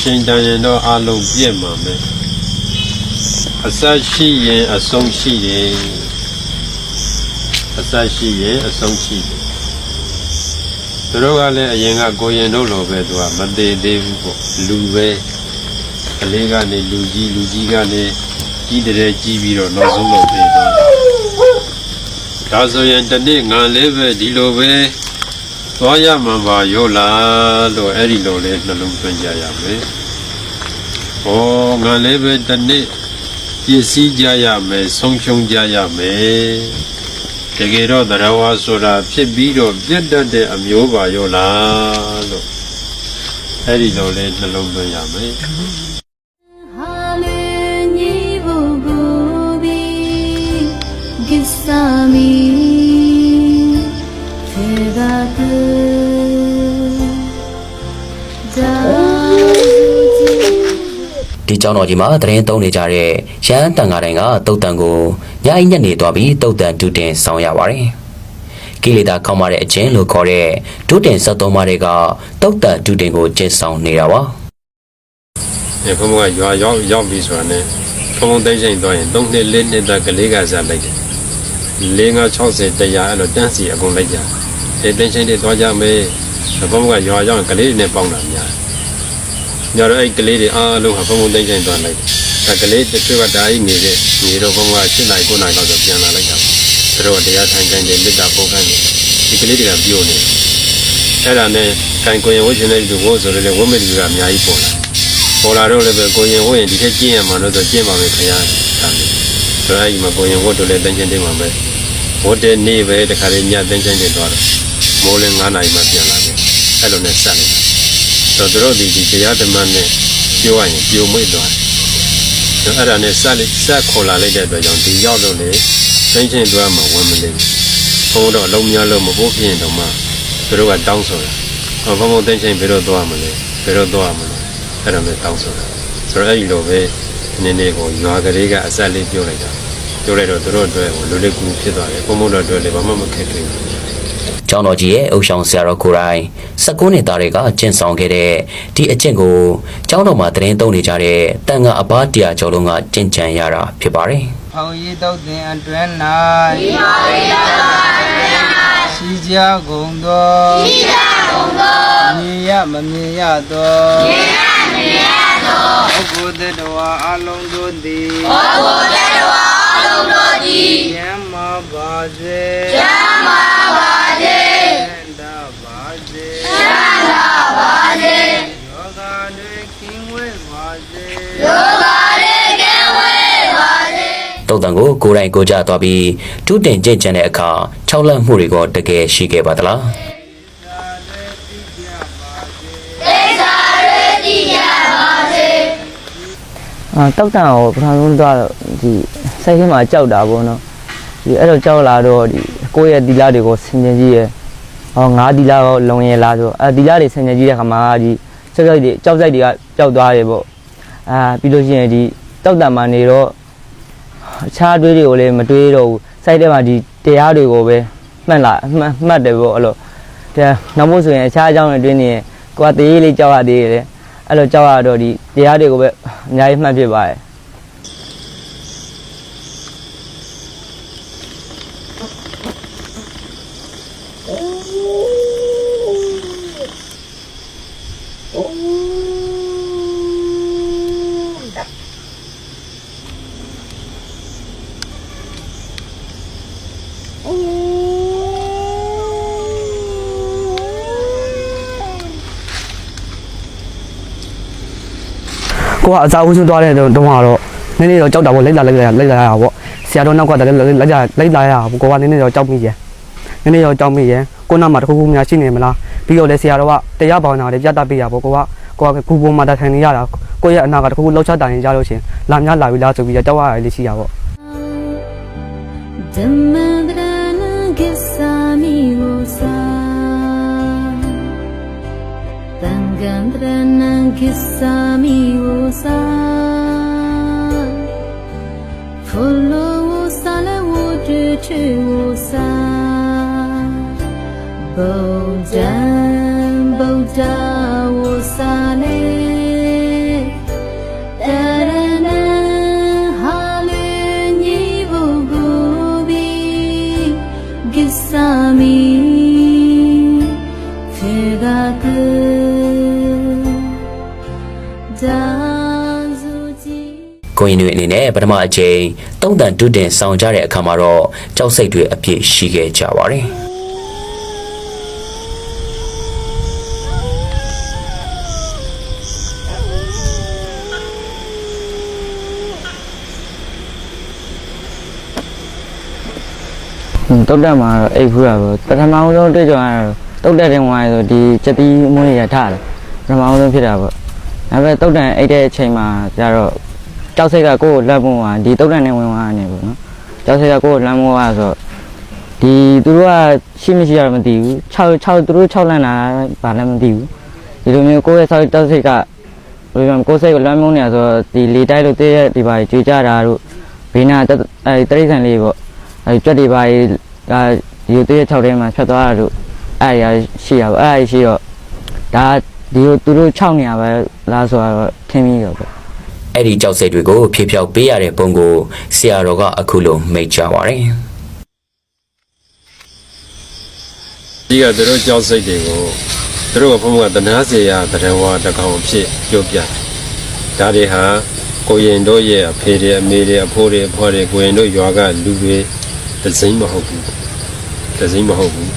ချိန်တန်ရင်တော့အလုံးပြည့်မှာပဲအစရှိရင်အဆုံးရှိတယ်အစရှိရင်အဆုံးရှိတယ်သူတို့ကလည်းအရင်ကကိုရင်တို့လိုပဲသူကမသေးသေးဘူးပေါ့လူပဲကလေးကနေလူကြီးကနေကြီးတဲ့ကြီးပြီးတော့နောက်ဆုံးတော့ပြေးသွားဒါဆိုရင်တနေ့ငါလေးပဲဒီလိုပဲသွားရမှာပါရောလားလို့အဲ့ဒီလိုလေးနှလုံးသွင်းကြရမယ်။ဩငါလေးပဲတနေ့ပြည့်စည်ကြရမယ်ဆုံးရှုံးကြရမယ်။တကယ်တော့တရားဝါဆိုတာဖြစ်ပြီးတော့ပြတ်တတ်တဲ့အမျိုးပါရောလားလို့အဲ့ဒီလိုလေးနှလုံးသွင်းရမယ်။ဒီကြောင့်တော့ဒီမှာသတင်းသုံးနေကြတဲ့ရဟန်းတန်ဃာတိုင်းကတုတ်တန်ကိုညအိညက်နေသွားပြီးတုတ်တန်ဒုတင်ဆောင်ရပါတယ်။ကိလေသာခေါင်းမာတဲ့အကျဉ်လို့ခေါ်တဲ့ဒုတင်73ပါးတွေကတုတ်တန်ဒုတင်ကိုကျင့်ဆောင်နေတာပါ။ဘုံကရွာရောက်ပြီဆိုတာနဲ့ဘုံသိချင်းသွားရင်3နှစ်4နှစ်တက်ကလေးကစားလိုက်တယ်။4 5 60 100အဲ့လိုတန်းစီအကုန်လိုက်ကြ။ဒီသိချင်းတွေသွားကြမယ်။ဘုံကရွာရောက်ကလေးတွေနဲ့ပေါင်းတာများ။ညတော့အဲ့ကလေးတွေအားလုံးဟာဘုံသိချင်းသွားလိုက်တယ်။ဒါကလေးတစ်ချို့ကဒါကြီးနေတဲ့ညီတော့ဘုံက7နိုင်9နိုင်လောက်ဆိုပြန်လာလိုက်တာ။သူတို့တရားထိုင်ခိုင်းတယ်မေတ္တာပို့ခိုင်းတယ်။ဒီကလေးတွေကပြိုနေ။အဲ့ဒါနဲ့ခိုင်ကိုရင်ဝှချင်တဲ့လူကိုဆိုလည်းဝှမေလူကအများကြီးပေါ်လာ။ပေါ်လာတော့လည်းပဲကိုရင်ဝှရင်ဒီထက်ကျင့်ရမှာလို့ဆိုကျင့်ပါမယ်ခင်ဗျာ။ဒါမျိုး။ဆိုတော့အဲ့ဒီမှာကိုရင်ဝှတို့လည်းတန်းချင်းတင်ပါမယ်။ဝှတဲ့နေ့ပဲတခါလေးညတန်းချင်းတင်သွားတော့မိုးလည်း9နိုင်မှပြန်လာတယ်။အဲ့လိုနဲ့ဆက်လိုက်။ဆိုတော့တို့ဒီတရားဓမ္မနဲ့ပြောရရင်ပြိုမိတ်သွားတယ်။အဲ့ဒါနဲ့ဆက်ခေါ်လာလိုက်တဲ့အတွက်ကြောင့်ဒီရောက်လို့လေတန်းချင်းသွားမှဝင်မလို့ဘုံတော့အလုံးများလို့မဖို့ဖြစ်ရင်တော့မှသူတို့ကတောင်းဆိုတာဘုံတန်းချင်းဘယ်တော့သွားမလဲဘယ်တော့သွားမလဲအဲ့ဒါမျိုးတောင်းဆိုတာဆိုတော့အဲ့ဒီလိုပဲနည်းနည်းကိုရွာကလေးကအဆက်လေးပြောလိုက်တာပြောလိုက်တော့သူတို့အတွက်လူလေးကူဖြစ်သွားတယ်ဘုံတို့အတွက်လည်းဘာမှမခက်တွေ့ဘူးကျောင်းတော်ကြီးရဲ့အုပ်ဆောင်ဆရာတော်ကိုယ်တိုင်19နှစ်သားတွေကကျင့်ဆောင်ခဲ့တဲ့ဒီအကျင့်ကိုကျောင်းတော်မှာသတင်းသုံးနေကြတဲ့တန်ခါအပါတရားကျော်လုံးကကျင့်ကြံရတာဖြစ်ပါတယ်။ဖောင်ရည်တော့တင်အတွင်း၌ရှိကြကုန်သောမြင်ရမမြင်ရသောပုဂ္ဂိုလ်တ attva အလုံးတို့သည်ကျမ်းမာပါစေချမ်းသာပါစေယောဂတွေကင်းဝေးပါစေတုတ်တန်ကိုကိုယ်တိုင်ကိုကြသွားပြီးဒုတင်ကျင့်ကြံတဲ့အခါ6လက်မှုတွေကတကယ်ရှိခဲ့ပါသလားတောက်တန်ကိုပထမဆုံးတော့ဒီစိတ်ထဲမှာကြောက်တာပေါ့နော်ဒီအဲ့တော့ကြောက်လာတော့ဒီကိုယ့်ရဲ့ဒီလာတွေကိုဆင်ခြင်ကြည့်ရဲ့ငါးဒီလာကိုလုံရလာဆိုဒီလာတွေဆင်ခြင်ကြည့်တဲ့ခါမှာဒီကြောက်စိုက်တွေကပျောက်သွားတယ်ပေါ့ပြီးလို့ရှိရင်ဒီတောက်တန်မှာနေတော့အခြားတွေးတွေကိုလည်းမတွေးတော့ဘူးစိုက်ထဲမှာဒီတရားတွေကိုပဲမှတ်တယ်ပေါ့အဲ့လိုနောက်မို့ဆိုရင်အခြားအကြောင်းတွေတွင်းနေကိုယ်ကတရေလေးကြောက်ရသေးတယ်အဲ့လိုကြောက်ရတော့ဒီတရားတွေကိုပဲအများကြီးမှတ်ဖြစ်ပါတယ်ကိုကအစာဦးစွန်းသွားတဲ့တုန်းကတော့နည်းနည်းတော့ကြောက်တာပေါ့လိုက်လာရတာပေါ့ဆရာတော်နောက်ကတည်းကလိုက်လာရတာပေါ့ကိုကနည်းနည်းတော့ကြောက်မိရဲ့ကိုနောက်မှာတစ်ခုခုများရှိနေမလားပြီးတော့လည်းဆရာတော်ကတရားပေါင်းတာလည်းပြတ်တတ်ပေးရပေါ့ကိုကကူပေါ်မှာတခံနေရတာကိုရဲ့အနာကတစ်ခုခုလှောက်ချတိုင်ကြလို့ရှင်လာများလာပြီလားဆိုပြီးကြောက်ရရလေးရှိတာပေါ့Bodha, Bodha, Wosale. ကိုရင်တွေအနေနဲ့ပထမအချိန်တုံးတန်တူးတင်ဆောင်ကြတဲ့အခါမှာတော့ကြောက်စိတ်တွေအပြည့်ရှိခဲ့ကြပါတယ် တုတ်တက်မှာအိတ်ဖူးတာပေါ့ပထမအောင်ဆုံးတွေ့ကြရတော့တုတ်တက်တဲ့ဝင်ဆိုဒီချက်တီးမွေးရထားတယ်ပထမအောင်ဆုံးဖြစ်တာပေါ့ဒါပေမဲ့တုတ်တန်အိတ်တဲ့အချိန်မှာကျတော့ကြောက်စိတ်ကကိုယ့်ကိုလက်ပုံးသွားဒီတုတ်တက်နဲ့ဝင်သွားနေပေါ့နော်ကြောက်စိတ်ကကိုယ့်ကိုလမ်းမသွားဆိုဒီသူတို့ကရှိမရှိရမသိဘူး6သူတို့6လန့်လာဘာလည်းမသိဘူးဒီလိုမျိုးကိုယ့်ရဲ့ဆောက်ကြောက်စိတ်ကဘယ်လိုကိုယ်စိတ်ကိုလမ်းမုန်းနေရဆိုဒီလေတိုက်လို့တည့်ရဒီပါကြွေကြတာတို့ဘေးနာတရိษံလေးပေါ့ကြွက်တွေပါဒီတည့်ရ6ထဲမှာဖြတ်သွားတာတို့အဲ့ရရှိရပါအဲ့ရှိတော့ဒါဒီသူတို့6နေရပဲလားဆိုတော့ထင်ပြီးတော့ပေါ့ အဲ့ဒီကြောက်စိတ်တွေကိုဖြေဖြောက်ပေးရတဲ့ပုံကိုဆရာတော်ကအခုလိုမိတ်ကြပါတယ် ဒီကသူတို့ကြောက်စိတ်တွေကိုသူတို့ကဘုံကတနာစေရတရဝါတကောင်ဖြစ်ပြုတ်ပြဒါတွေဟာကိုရင်တို့ရဲ့အဖေတွေအမေတွေအဖိုးတွေအဖွားတွေကိုရင်တို့ရွာကလူတွေတစိမ့်မဟုတ်ဘူးတစိမ့်မဟုတ်ဘူး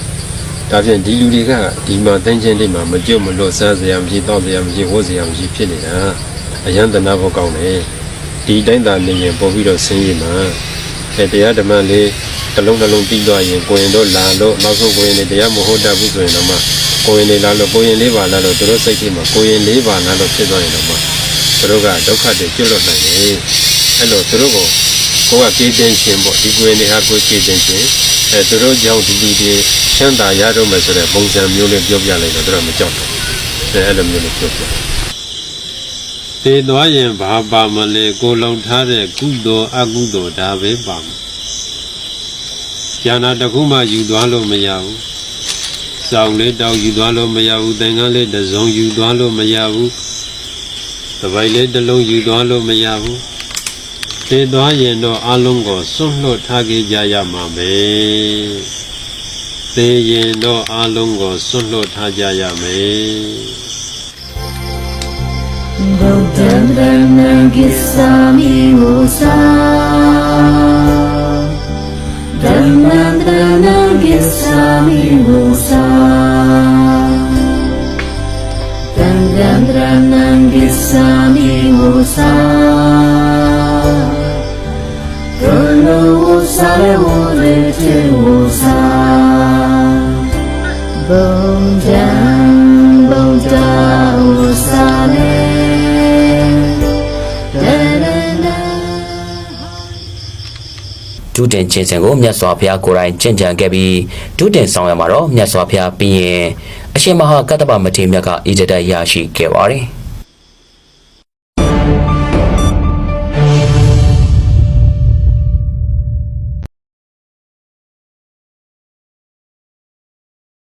ဒါဖြင့်ဒီလူတွေကဒီမှာတိုင်းချင်းတွေမှာမကြုတ်မလို့စားစရာမရှိတောက်စရာမရှိဝတ်စရာမရှိဖြစ်နေတာအယံတနာဖို့ကောင်းတယ်ဒီတိုင်းသာနေရင်ပို့ပြီးတော့ဆင်းရဲမှာတရားဓမ္မလေးတစ်လုံးတစ်လုံးပြီးသွားရင်ကိုရင်တို့လာလို့နောက်ဆုံးကိုရင်တွေတရားမဟုတ်တတ်ဘူးဆိုရင်တော့မှကိုရင်တွေလာလို့ကိုရင်လေးပါလာလို့သူတို့စိတ်ထဲမှာကိုရင်လေးပါလာလို့ဖြစ်သွားရင်တော့မှသူတို့ကဒုက္ခတွေကျွတ်လွတ်နိုင်တယ်အဲ့လိုသူတို့ကိုကကြေးတင်ရှင်ပေါ့ဒီကိုရင်တွေဟာကိုကြေးတင်ရှင်သူတို့ကြောင့်ဒီလူတွေချမ်းသာရတော့မယ်ဆိုတဲ့ပုံစံမျိုးလေးပြောပြလိုက်တော့သူတို့မကြောက်ဘူးအဲ့လိုမျိုးလေးပြောပြသေသွားရင်ဘာပါမလဲကိုလုံထားတဲ့ကုသိုလ်အကုသိုလ်ဒါပဲပါမယ်ကျန်တာတခုမှယူသွားလို့မရဘူးစောင်းလေးတောက်ယူသွားလို့မရဘူးသင်္ကန်းလေးတစ်စုံယူသွားလို့မရဘူးတပိုက်လေးတစ်လုံးယူသွားလို့မရဘူးသေသွားရင်တော့အလုံးကိုစွန့်လွတ်ထားခဲ့ကြရမှာပဲသေရင်တော့အလုံးကိုစွန့်လွတ်ထားကြရမယ် Dhammam Gissami Musa Dhammam Gissami Musa Dhammam Gissami Musa Guru Musa Wole Musa Bondam Bonda Musa ဒုတင်ချင်းစံကိုမြတ်စွာဘုရားကိုယ်တိုင်ကျင့်ကြံခဲ့ပြီးဒုတင်ဆောင်ရမှာတော့မြတ်စွာဘုရားပြီးရင်အရှင်မဟာကတ္တဗမထေရမြတ်ကဣဇဒတ်ရရှိခဲ့ပါတယ်